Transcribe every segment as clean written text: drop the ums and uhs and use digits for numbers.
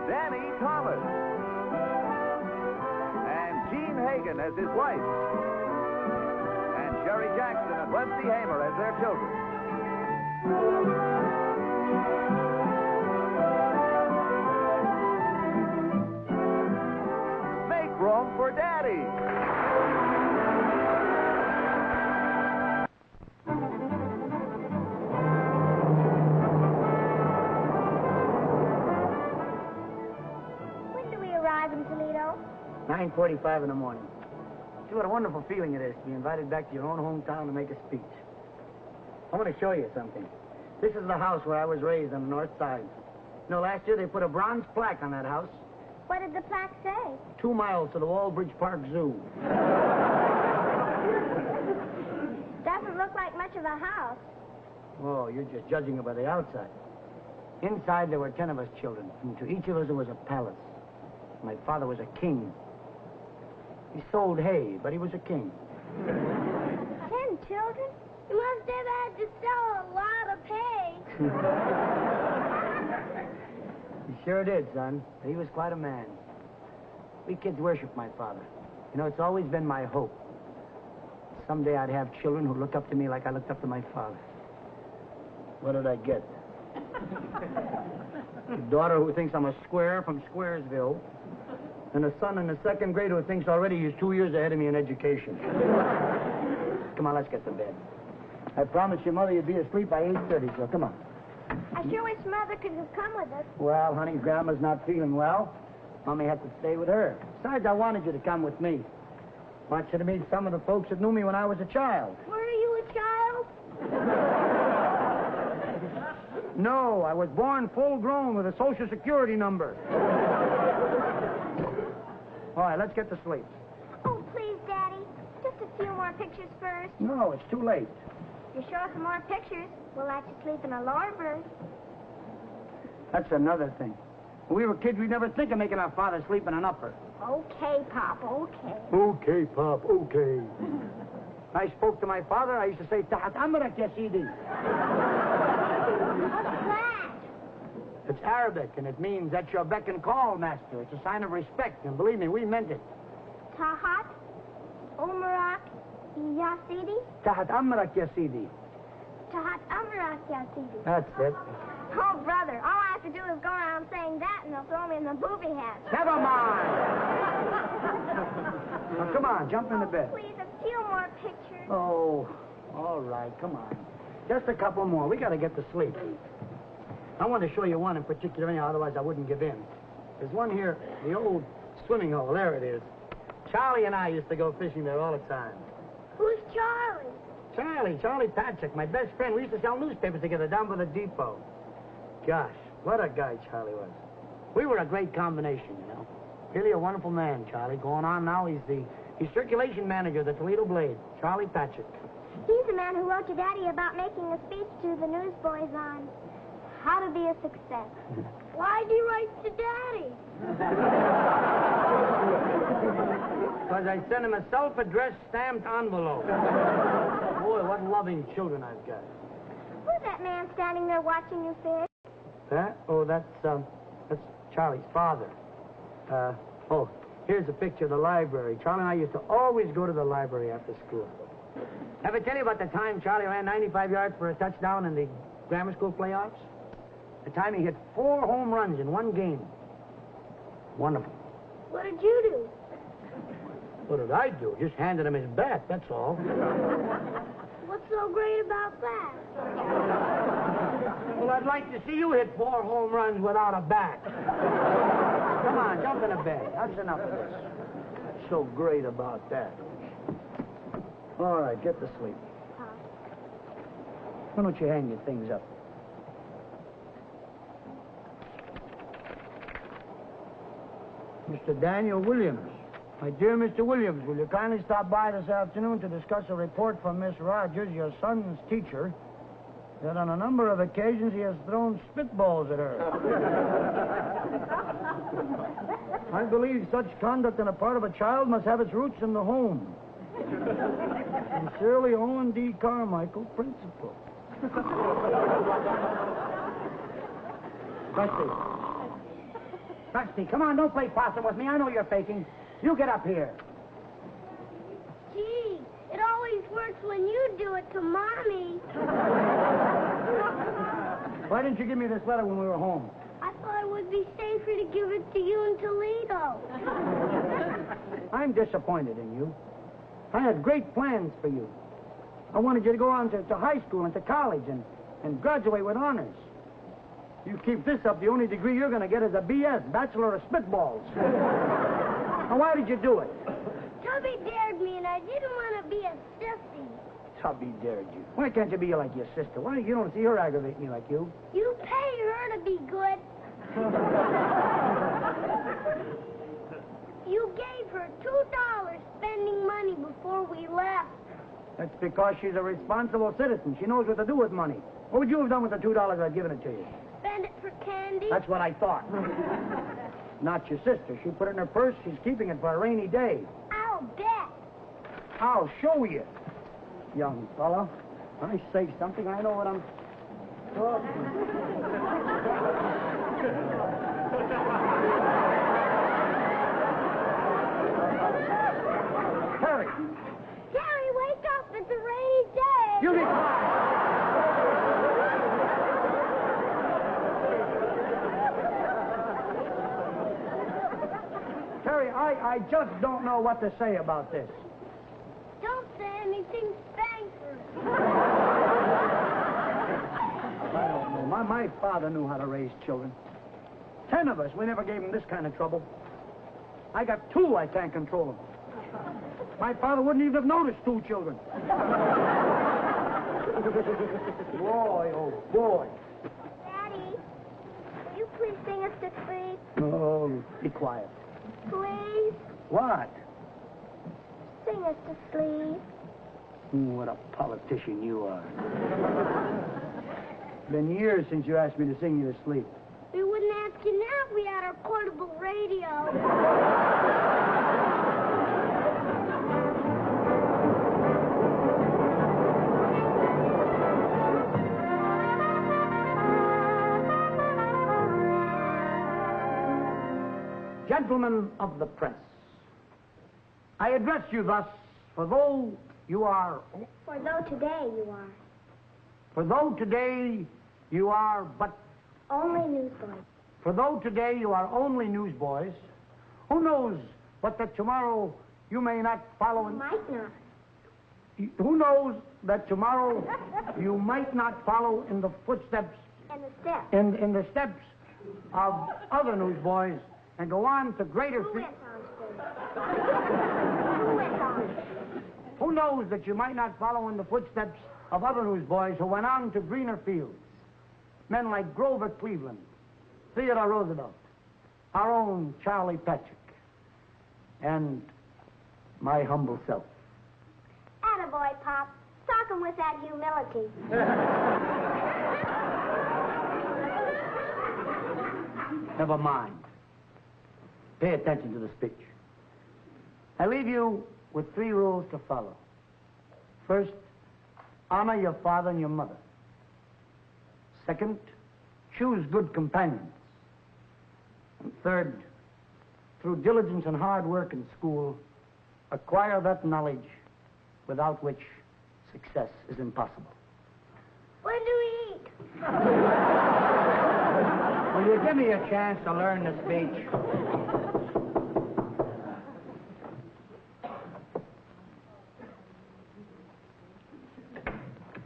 Danny Thomas. And Jean Hagen as his wife. And Sherry Jackson and Wesley Hamer as their children. Make room for Daddy. When do we arrive in Toledo? 9:45 in the morning. See what a wonderful feeling it is to be invited back to your own hometown to make a speech. I want to show you something. This is the house where I was raised on the north side. You know, last year they put a bronze plaque on that house. What did the plaque say? 2 miles to the Walbridge Park Zoo. Doesn't look like much of a house. Oh, you're just judging it by the outside. Inside there were 10 of us children, and to each of us there was a palace. My father was a king. He sold hay, but he was a king. 10 children? You must have had to sell a lot of hay. He sure did, son. He was quite a man. We kids worship my father. You know, it's always been my hope. Someday I'd have children who look up to me like I looked up to my father. What did I get? A daughter who thinks I'm a square from Squaresville, and a son in the second grade who thinks already he's 2 years ahead of me in education. Come on, let's get to bed. I promised your mother you'd be asleep by 8:30, so come on. I sure wish Mother could have come with us. Well, honey, Grandma's not feeling well. Mommy had to stay with her. Besides, I wanted you to come with me. Want you to meet some of the folks that knew me when I was a child. Were you a child? No, I was born full-grown with a Social Security number. All right, let's get to sleep. Oh, please, Daddy. Just a few more pictures first. No, it's too late. If you show us some more pictures, we'll let you sleep in a lower berth. That's another thing. When we were kids, we'd never think of making our father sleep in an upper. Okay, Pop, okay. Okay, Pop, okay. I spoke to my father, I used to say, Tahat Amrak ya Sidi. What's that? It's Arabic, and it means that's your beck and call, master. It's a sign of respect, and believe me, we meant it. Tahat, Umrak, Yasidi? Tahat Amrak ya Sidi. Tahat Umrak, Yasidi. That's it. Oh, brother, all I have to do is go around saying that, and they'll throw me in the booby hat. Never mind. Now, come on, jump into bed. Please, a few more pictures. Oh, all right, come on. Just a couple more. We got to get to sleep. I want to show you one in particular, anyhow, otherwise I wouldn't give in. There's one here, the old swimming hole. There it is. Charlie and I used to go fishing there all the time. Who's Charlie? Charlie Patrick, my best friend. We used to sell newspapers together down by the depot. Gosh, what a guy Charlie was. We were a great combination, you know. Really a wonderful man, Charlie. Going on now, he's circulation manager of the Toledo Blade, Charlie Patrick. He's the man who wrote to Daddy about making a speech to the newsboys on how to be a success. Why'd you write to Daddy? Because I sent him a self-addressed stamped envelope. Boy, what loving children I've got. Who's that man standing there watching you fish? That? Oh, that's Charlie's father. Here's a picture of the library. Charlie and I used to always go to the library after school. Ever tell you about the time Charlie ran 95 yards for a touchdown in the grammar school playoffs? The time he hit 4 home runs in one game. Wonderful. What did you do? What did I do? Just handed him his bat, that's all. What's so great about that? Well, I'd like to see you hit 4 home runs without a bat. Come on, jump into bed. That's enough of this. What's so great about that? All right, get to sleep. Why don't you hang your things up? Mr. Daniel Williams. My dear Mr. Williams, will you kindly stop by this afternoon to discuss a report from Miss Rogers, your son's teacher, that on a number of occasions he has thrown spitballs at her. I believe such conduct on the part of a child must have its roots in the home. Sincerely, Owen D. Carmichael, Principal. Rusty. Trust me. Come on, don't play possum with me. I know you're faking. You get up here. Gee, it always works when you do it to Mommy. Why didn't you give me this letter when we were home? I thought it would be safer to give it to you in Toledo. I'm disappointed in you. I had great plans for you. I wanted you to go on to high school and to college and graduate with honors. You keep this up, the only degree you're going to get is a BS, Bachelor of Spitballs. Now, why did you do it? Tubby dared me, and I didn't want to be a sissy. Tubby dared you. Why can't you be like your sister? Why you don't see her aggravate me like you? You paid her to be good. You gave her $2 spending money before we left. That's because she's a responsible citizen. She knows what to do with money. What would you have done with the $2 I'd given it to you? Spend it for candy? That's what I thought. Not your sister. She put it in her purse. She's keeping it for a rainy day. I'll bet. I'll show you, young fella. When I say something, I know what I'm talking. Harry! Terry, wake up. It's a rainy day. You be quiet. Terry, I just don't know what to say about this. Don't say anything, Spanker. I don't know. My father knew how to raise children. 10 of us, we never gave him this kind of trouble. I got 2, I can't control them. My father wouldn't even have noticed 2 children. Boy, oh boy. Daddy, will you please sing us to sleep? Oh, be quiet. Please? What? Sing us to sleep. What a politician you are. Been years since you asked me to sing you to sleep. We wouldn't ask you now if we had our portable radio. Gentlemen of the press, I address you thus, for though you are... For though today you are. For though today you are but... Only newsboys. For though today you are only newsboys, who knows but that tomorrow you may not follow... Might not. Who knows that tomorrow you might not follow in the footsteps... And the steps. In the steps of other newsboys and go on to greater... Who went on first? Who went on? Who knows that you might not follow in the footsteps of other newsboys who went on to greener fields? Men like Grover Cleveland, Theodore Roosevelt, our own Charlie Patrick, and my humble self. Attaboy, Pop. Sock him with that humility. Never mind. Pay attention to the speech. I leave you with 3 rules to follow. First, honor your father and your mother. Second, choose good companions. And third, through diligence and hard work in school, acquire that knowledge without which success is impossible. When do we eat? Will you give me a chance to learn the speech?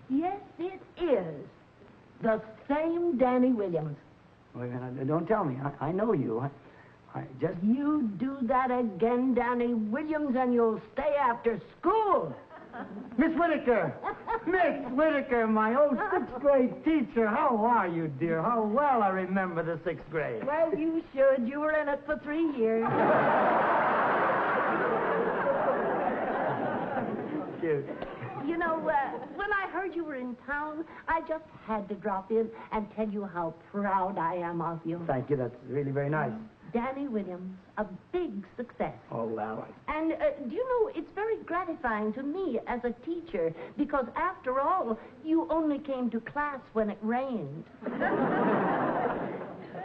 Yes, it is. The same Danny Williams. Wait a minute, don't tell me. I know you. I just... You do that again, Danny Williams, and you'll stay after school. Miss Whitaker! Miss Whitaker, my old 6th grade teacher. How are you, dear? How well I remember the 6th grade. Well, you should. You were in it for 3 years. Cute. You know, when I heard you were in town, I just had to drop in and tell you how proud I am of you. Thank you. That's really very nice. Danny Williams, a big success. Oh, well. And do you know, it's very gratifying to me as a teacher because, after all, you only came to class when it rained.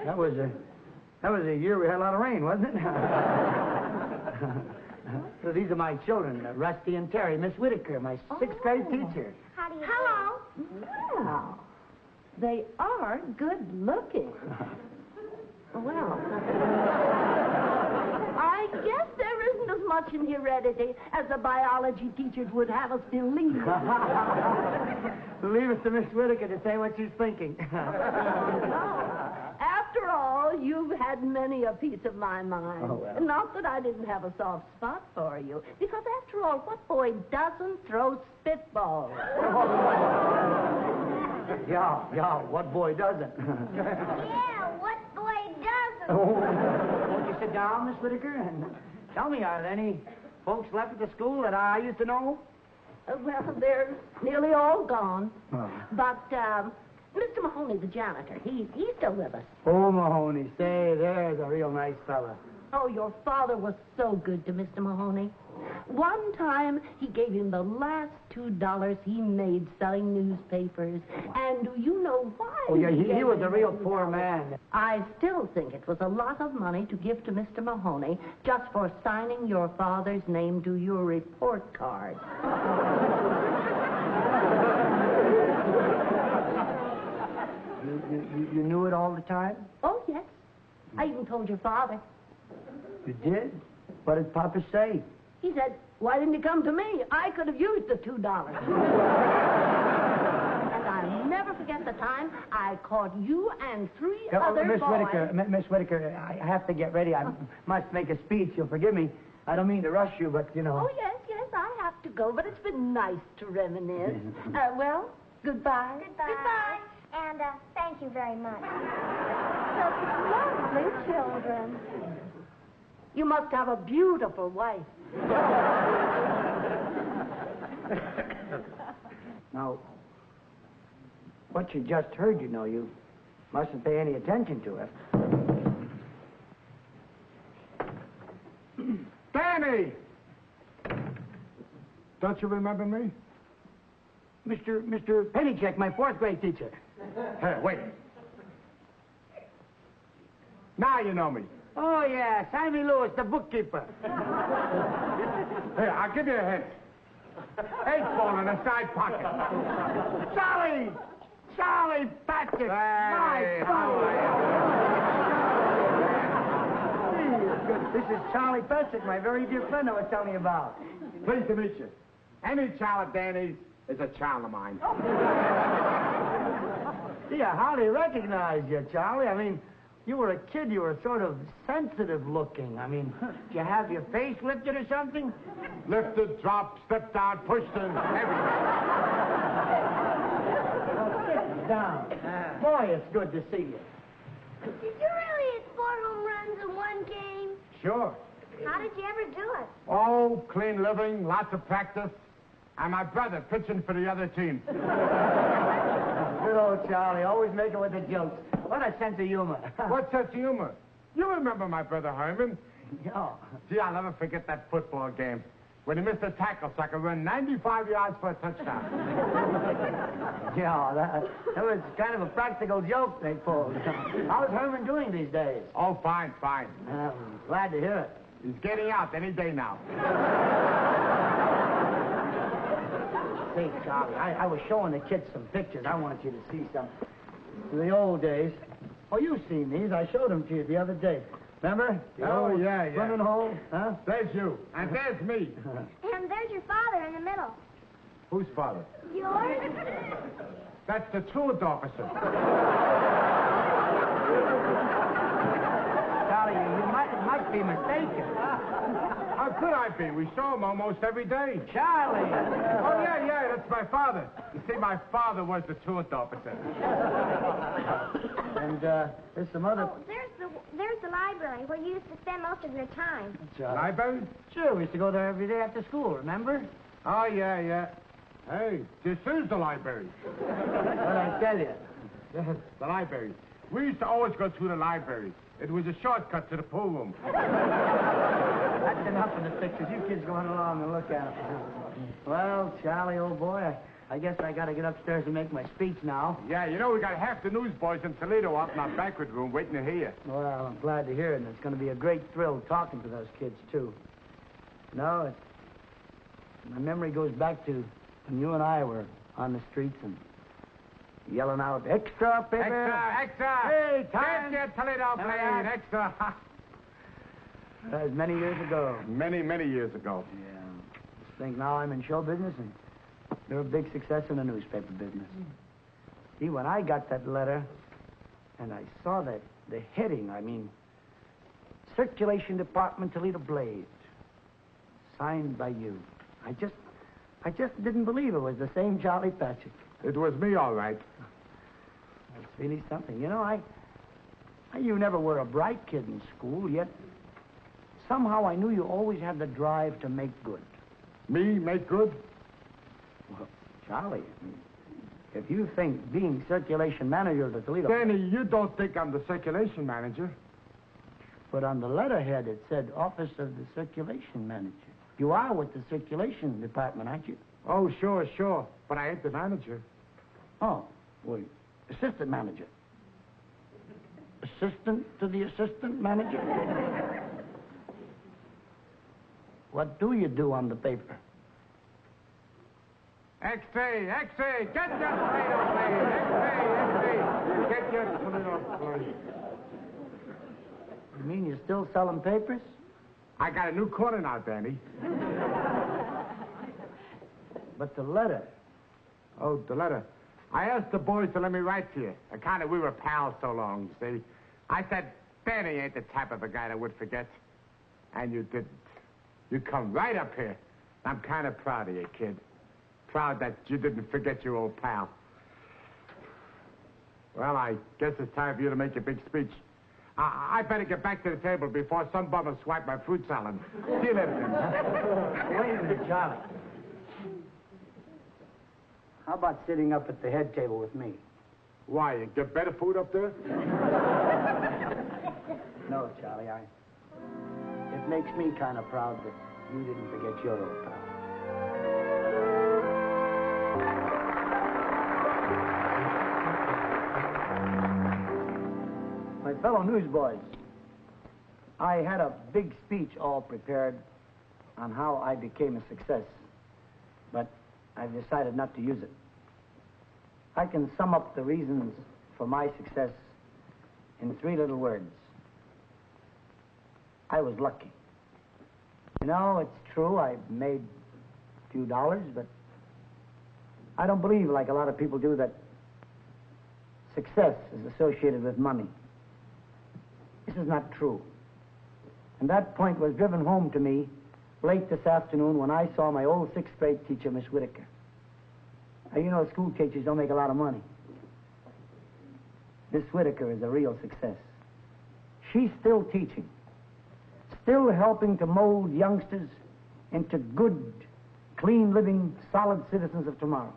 That was That was a year we had a lot of rain, wasn't it? So these are my children, Rusty and Terry. Miss Whitaker, my sixth grade teacher. How do you Hello. Well, they are good looking. Well, I guess there isn't as much in heredity as the biology teachers would have us believe. Leave it to Miss Whitaker to say what she's thinking. After all, you've had many a piece of my mind. Oh, well. Not that I didn't have a soft spot for you, because after all, what boy doesn't throw spitballs? Yeah, what boy doesn't? Yeah, what boy doesn't? Won't you sit down, Miss Whitaker, and tell me, are there any folks left at the school that I used to know? Well, they're nearly all gone. Oh. But, Mr. Mahoney, the janitor, he's still with us. Oh, Mahoney, say, there's a real nice fella. Oh, your father was so good to Mr. Mahoney. One time, he gave him the last $2 he made selling newspapers. And do you know why? Oh, yeah, he gave was him a real $2? poor man. I still think it was a lot of money to give to Mr. Mahoney just for signing your father's name to your report card. You knew it all the time? Oh, yes. I even told your father. You did? What did Papa say? He said, why didn't you come to me? I could have used the $2. And I'll never forget the time I caught you and three other Miss boys. Whitaker, Miss Whitaker, I have to get ready. I must make a speech. You'll forgive me. I don't mean to rush you, but, you know. Oh, yes, I have to go, but it's been nice to reminisce. Well, goodbye. Goodbye. And thank you very much. Such lovely children. You must have a beautiful wife. Now, what you just heard, you know, you mustn't pay any attention to it. Danny! Don't you remember me? Mr. Pennycheck, my fourth grade teacher. Hey, wait. Now you know me. Oh, yeah, Sammy Lewis, the bookkeeper. Here, I'll give you a hint. 8 ball in the side pocket. Charlie Patrick. Hey, how This is Charlie Patrick, my very dear friend I was telling you about. Pleased to meet you. Any child of Danny's is a child of mine. Gee, I hardly recognize you, Charlie. I mean, you were a kid. You were sort of sensitive looking. I mean, did you have your face lifted or something? Lifted, dropped, stepped out, pushed in, everything. Sit down. Boy, it's good to see you. Did you really hit 4 home runs in one game? Sure. How did you ever do it? Oh, clean living, lots of practice. And my brother pitching for the other team. Good old Charlie, always making with the jokes. What a sense of humor. What sense of humor? You remember my brother Herman? Yeah. Gee, I'll never forget that football game. When he missed a tackle so I could run 95 yards for a touchdown. Yeah, that was kind of a practical joke they pulled. How's Herman doing these days? Oh, fine. I'm glad to hear it. He's getting out any day now. Say, Charlie, I was showing the kids some pictures. I wanted you to see some. The old days. Oh, you've seen these. I showed them to you the other day. Remember? The old yeah. swimming hole, huh? There's you, and there's me. And there's your father in the middle. Whose father? Yours? That's the truant officer. Charlie, you might be mistaken. How could I be? We saw him almost every day. Charlie! Oh, yeah, that's my father. You see, my father was the truant officer. And there's some other... Oh, there's the library where you used to spend most of your time. Library? Sure, we used to go there every day after school, remember? Oh, yeah. Hey, this is the library. What'd I tell you? The library. We used to always go through the library. It was a shortcut to the pool room. That's enough of the pictures. You kids go on along and look at them. Well, Charlie, old boy, I guess I gotta get upstairs and make my speech now. Yeah, you know, we got half the newsboys in Toledo up in our banquet room waiting to hear you. Well, I'm glad to hear it, and it's gonna be a great thrill talking to those kids, too. No, my memory goes back to when you and I were on the streets and yelling out, extra paper! Extra, extra! Hey, time! Get your Toledo playing, extra! That was many years ago. Many, many years ago. Yeah. Just think now I'm in show business, and they're a big success in the newspaper business. See, when I got that letter, and I saw that, the heading, Circulation Department, Toledo Blaze, signed by you. I just didn't believe it was the same Charlie Patrick. It was me, all right. That's really something. You know, you never were a bright kid in school, yet somehow I knew you always had the drive to make good. Me make good? Well, Charlie, if you think being circulation manager of the Toledo... Danny, you don't think I'm the circulation manager. But on the letterhead, it said Office of the Circulation Manager. You are with the Circulation Department, aren't you? Oh, sure, sure. But I ain't the manager. Oh, well, assistant manager. Assistant to the assistant manager? What do you do on the paper? X-ray, X-ray, get your Toledo plane. X-ray, X-ray, get your Toledo plane. You mean you're still selling papers? I got a new corner now, Danny. But the letter. Oh, the letter. I asked the boys to let me write to you. We were pals so long, you see. I said, Danny ain't the type of a guy that would forget. And you didn't. You come right up here. I'm kind of proud of you, kid. Proud that you didn't forget your old pal. Well, I guess it's time for you to make your big speech. I better get back to the table before some bummer swipe my fruit salad. See you later, then. Wait a minute, Charlie. How about sitting up at the head table with me? Why, you get better food up there? No, Charlie, it makes me kind of proud that you didn't forget your old pal. My fellow newsboys, I had a big speech all prepared on how I became a success, but I've decided not to use it. I can sum up the reasons for my success in 3 little words. I was lucky. You know, it's true, I made a few dollars, but I don't believe, like a lot of people do, that success is associated with money. This is not true. And that point was driven home to me late this afternoon when I saw my old 6th grade teacher, Miss Whitaker. Now, you know, school teachers don't make a lot of money. Miss Whitaker is a real success. She's still teaching, still helping to mold youngsters into good, clean living, solid citizens of tomorrow.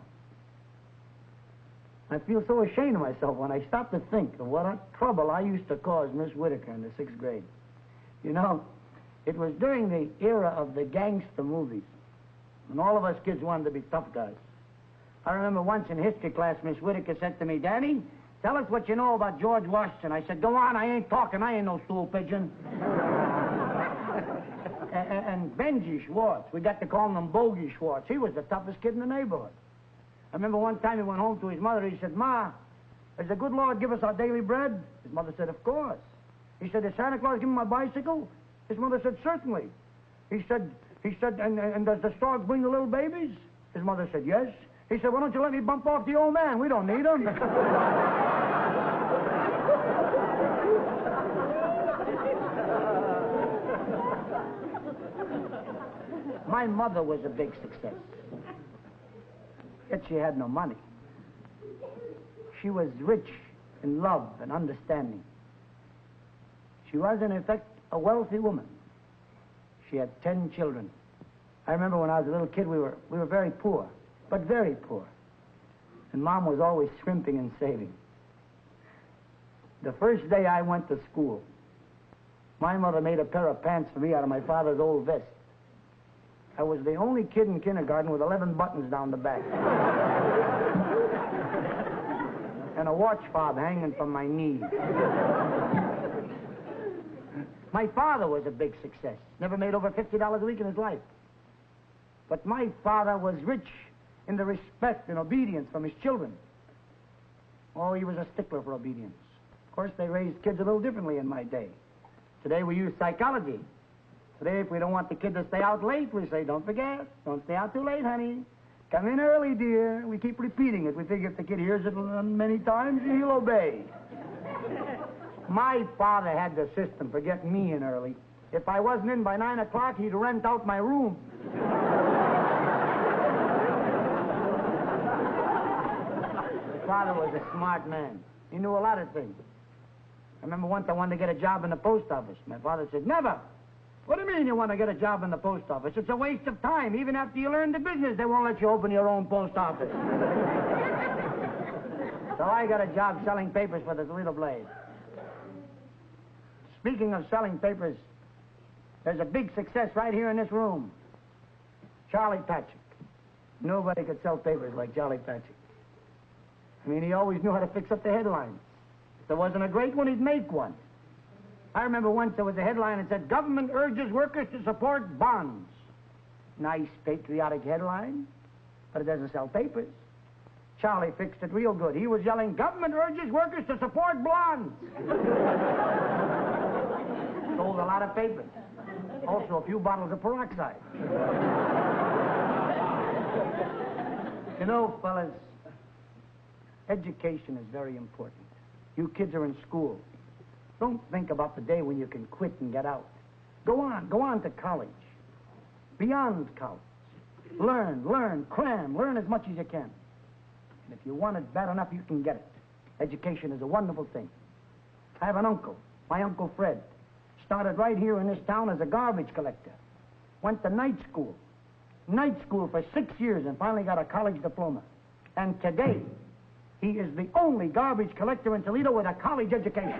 I feel so ashamed of myself when I stop to think of what a trouble I used to cause Miss Whitaker in the 6th grade. You know, it was during the era of the gangster movies, when all of us kids wanted to be tough guys. I remember once in history class, Miss Whitaker said to me, Danny, tell us what you know about George Washington. I said, go on, I ain't talking, I ain't no stool pigeon. and Benji Schwartz, we got to call him Bogey Schwartz. He was the toughest kid in the neighborhood. I remember one time he went home to his mother. He said, Ma, does the good Lord give us our daily bread? His mother said, of course. He said, does Santa Claus give me my bicycle? His mother said, certainly. He said, and does the stork bring the little babies? His mother said, yes. He said, why don't you let me bump off the old man? We don't need him. My mother was a big success. Yet she had no money. She was rich in love and understanding. She was, in effect, a wealthy woman. She had 10 children. I remember when I was a little kid, we were very poor, but very poor. And Mom was always scrimping and saving. The first day I went to school, my mother made a pair of pants for me out of my father's old vest. I was the only kid in kindergarten with 11 buttons down the back. and a watch fob hanging from my knee. My father was a big success. Never made over $50 a week in his life. But my father was rich in the respect and obedience from his children. Oh, he was a stickler for obedience. Of course, they raised kids a little differently in my day. Today, we use psychology. Today, if we don't want the kid to stay out late, we say, don't forget, don't stay out too late, honey. Come in early, dear. We keep repeating it. We figure if the kid hears it many times, he'll obey. My father had the system for getting me in early. If I wasn't in by 9 o'clock, he'd rent out my room. My father was a smart man. He knew a lot of things. I remember once I wanted to get a job in the post office. My father said, never. What do you mean you want to get a job in the post office? It's a waste of time. Even after you learn the business, they won't let you open your own post office. So I got a job selling papers for the Toledo Blade. Speaking of selling papers, there's a big success right here in this room. Charlie Patrick. Nobody could sell papers like Charlie Patrick. I mean, he always knew how to fix up the headlines. If there wasn't a great one, he'd make one. I remember once there was a headline that said, government urges workers to support bonds. Nice, patriotic headline, but it doesn't sell papers. Charlie fixed it real good. He was yelling, government urges workers to support blondes. Sold a lot of papers. Also a few bottles of peroxide. You know, fellas, education is very important. You kids are in school. Don't think about the day when you can quit and get out. Go on to college. Beyond college. Learn, cram, learn as much as you can. And if you want it bad enough, you can get it. Education is a wonderful thing. I have an uncle, my Uncle Fred. Started right here in this town as a garbage collector. Went to night school for 6 years and finally got a college diploma. And today, he is the only garbage collector in Toledo with a college education.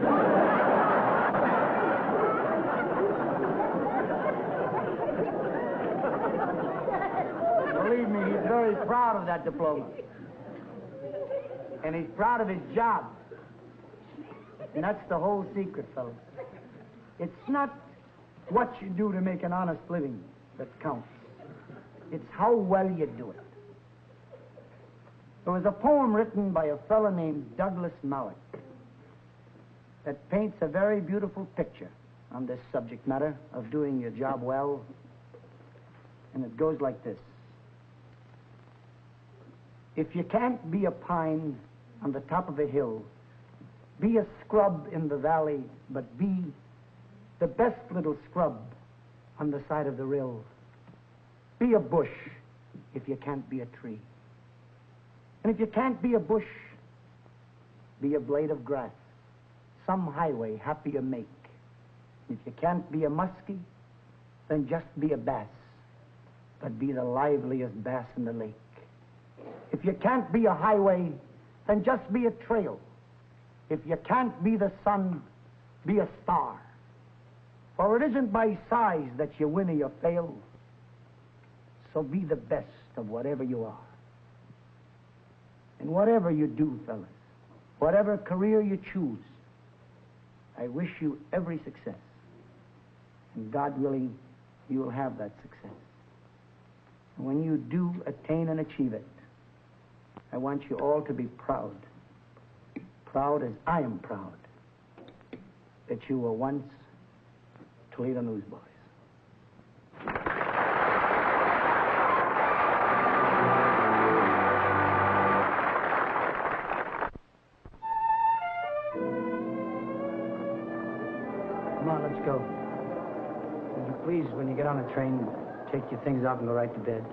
Believe me, he's very proud of that diploma. And he's proud of his job. And that's the whole secret, fellas. It's not what you do to make an honest living that counts. It's how well you do it. There was a poem written by a fellow named Douglas Mallock that paints a very beautiful picture on this subject matter of doing your job well. And it goes like this. If you can't be a pine on the top of a hill, be a scrub in the valley, but be the best little scrub on the side of the rill. Be a bush if you can't be a tree. And if you can't be a bush, be a blade of grass, some highway happy to make. If you can't be a muskie, then just be a bass, but be the liveliest bass in the lake. If you can't be a highway, then just be a trail. If you can't be the sun, be a star. For it isn't by size that you win or you fail. So be the best of whatever you are. And whatever you do, fellas, whatever career you choose, I wish you every success. And God willing, you will have that success. And when you do attain and achieve it, I want you all to be proud. Proud as I am proud that you were once Toledo newsboys. Come on, let's go. Would you please, when you get on a train, take your things off and go right to bed?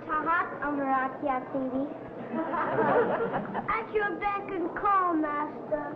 Ta-ha, Amarati, TV. At your beck and call, Master.